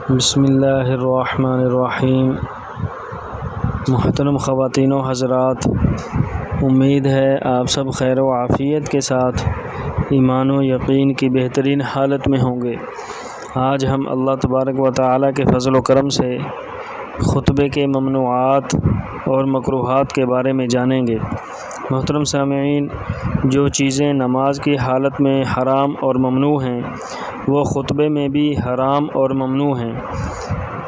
بسم اللہ الرحمن الرحیم۔ محترم خواتین و حضرات، امید ہے آپ سب خیر و عافیت کے ساتھ ایمان و یقین کی بہترین حالت میں ہوں گے۔ آج ہم اللہ تبارک و تعالیٰ کے فضل و کرم سے خطبے کے ممنوعات اور مکروہات کے بارے میں جانیں گے۔ محترم سامعین، جو چیزیں نماز کی حالت میں حرام اور ممنوع ہیں وہ خطبے میں بھی حرام اور ممنوع ہیں۔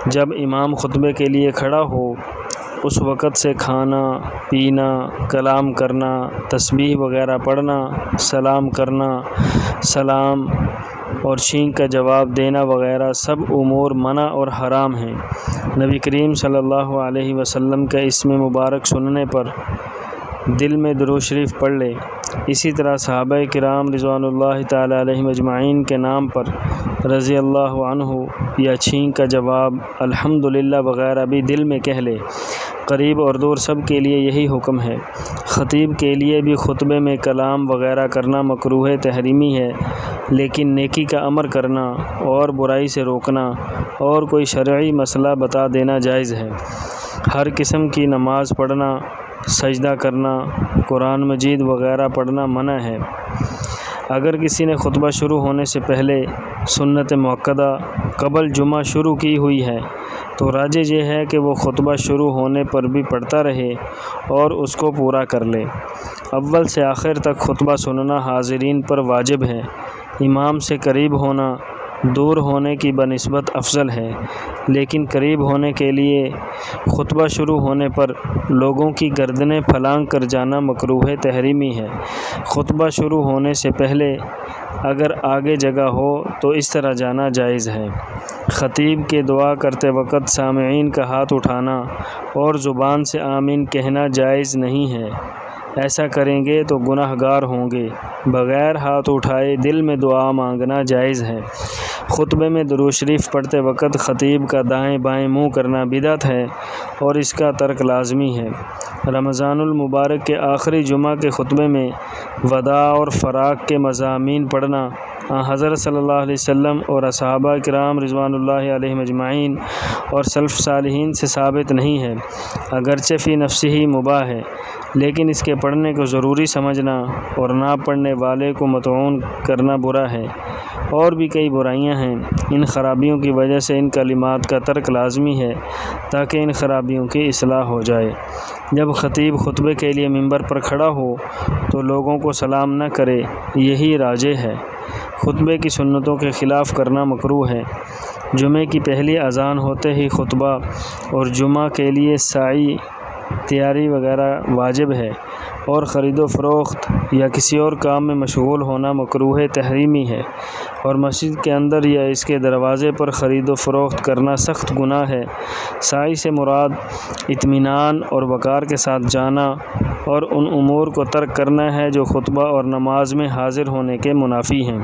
جب امام خطبے کے لیے کھڑا ہو اس وقت سے کھانا، پینا، کلام کرنا، تسبیح وغیرہ پڑھنا، سلام کرنا، سلام اور چھینک کا جواب دینا وغیرہ سب امور منع اور حرام ہیں۔ نبی کریم صلی اللہ علیہ وسلم کا اسم مبارک سننے پر دل میں درود شریف پڑھ لے۔ اسی طرح صحابہ کرام رضوان اللہ تعالی علیہم اجمعین کے نام پر رضی اللہ عنہ یا چھینک کا جواب الحمدللہ وغیرہ بھی دل میں کہہ لے۔ قریب اور دور سب کے لیے یہی حکم ہے۔ خطیب کے لیے بھی خطبے میں کلام وغیرہ کرنا مکروہ تحریمی ہے، لیکن نیکی کا امر کرنا اور برائی سے روکنا اور کوئی شرعی مسئلہ بتا دینا جائز ہے۔ ہر قسم کی نماز پڑھنا، سجدہ کرنا، قرآن مجید وغیرہ پڑھنا منع ہے۔ اگر کسی نے خطبہ شروع ہونے سے پہلے سنت مؤکدہ قبل جمعہ شروع کی ہوئی ہے تو راجح یہ ہے کہ وہ خطبہ شروع ہونے پر بھی پڑھتا رہے اور اس کو پورا کر لے۔ اول سے آخر تک خطبہ سننا حاضرین پر واجب ہے۔ امام سے قریب ہونا دور ہونے کی بنسبت افضل ہے، لیکن قریب ہونے کے لیے خطبہ شروع ہونے پر لوگوں کی گردنیں پھلانگ کر جانا مکروہ تحریمی ہے۔ خطبہ شروع ہونے سے پہلے اگر آگے جگہ ہو تو اس طرح جانا جائز ہے۔ خطیب کے دعا کرتے وقت سامعین کا ہاتھ اٹھانا اور زبان سے آمین کہنا جائز نہیں ہے۔ ایسا کریں گے تو گناہ گار ہوں گے۔ بغیر ہاتھ اٹھائے دل میں دعا مانگنا جائز ہے۔ خطبے میں درود شریف پڑھتے وقت خطیب کا دائیں بائیں منہ کرنا بدعت ہے اور اس کا ترک لازمی ہے۔ رمضان المبارک کے آخری جمعہ کے خطبے میں وداع اور فراق کے مضامین پڑھنا حضرت صلی اللہ علیہ وسلم اور اصحابہ کرام رضوان اللہ علیہم اجمعین اور سلف صالحین سے ثابت نہیں ہے۔ اگرچہ فی نفسہ ہی مباح ہے، لیکن اس کے پڑھنے کو ضروری سمجھنا اور نہ پڑھنے والے کو مطعون کرنا برا ہے۔ اور بھی کئی برائیاں ہیں۔ ان خرابیوں کی وجہ سے ان کلمات کا ترک لازمی ہے تاکہ ان خرابیوں کی اصلاح ہو جائے۔ جب خطیب خطبے کے لیے ممبر پر کھڑا ہو تو لوگوں کو سلام نہ کرے، یہی راجح ہے۔ خطبے کی سنتوں کے خلاف کرنا مکروہ ہے۔ جمعے کی پہلی اذان ہوتے ہی خطبہ اور جمعہ کے لیے سعی تیاری وغیرہ واجب ہے، اور خرید و فروخت یا کسی اور کام میں مشغول ہونا مکروہ تحریمی ہے، اور مسجد کے اندر یا اس کے دروازے پر خرید و فروخت کرنا سخت گناہ ہے۔ سعی سے مراد اطمینان اور وقار کے ساتھ جانا اور ان امور کو ترک کرنا ہے جو خطبہ اور نماز میں حاضر ہونے کے منافی ہیں۔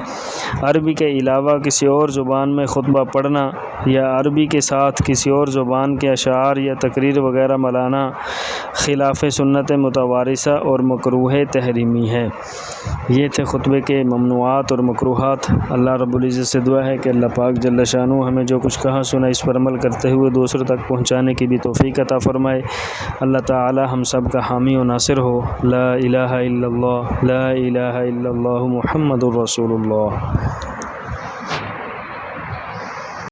عربی کے علاوہ کسی اور زبان میں خطبہ پڑھنا یا عربی کے ساتھ کسی اور زبان کے اشعار یا تقریر وغیرہ ملانا خلاف سنت متوارثہ اور مکروہ تحریمی ہے۔ یہ تھے خطبے کے ممنوعات اور مکروہات۔ اللہ رب العزت سے دعا ہے کہ اللہ پاک جل شانہ ہمیں جو کچھ کہا سنا اس پر عمل کرتے ہوئے دوسروں تک پہنچانے کی بھی توفیق عطا فرمائے۔ اللہ تعالی ہم سب کا حامی و ناصر ہو۔ لا الہ الا اللہ، لا الہ الا اللہ، محمد الرسول اللہ۔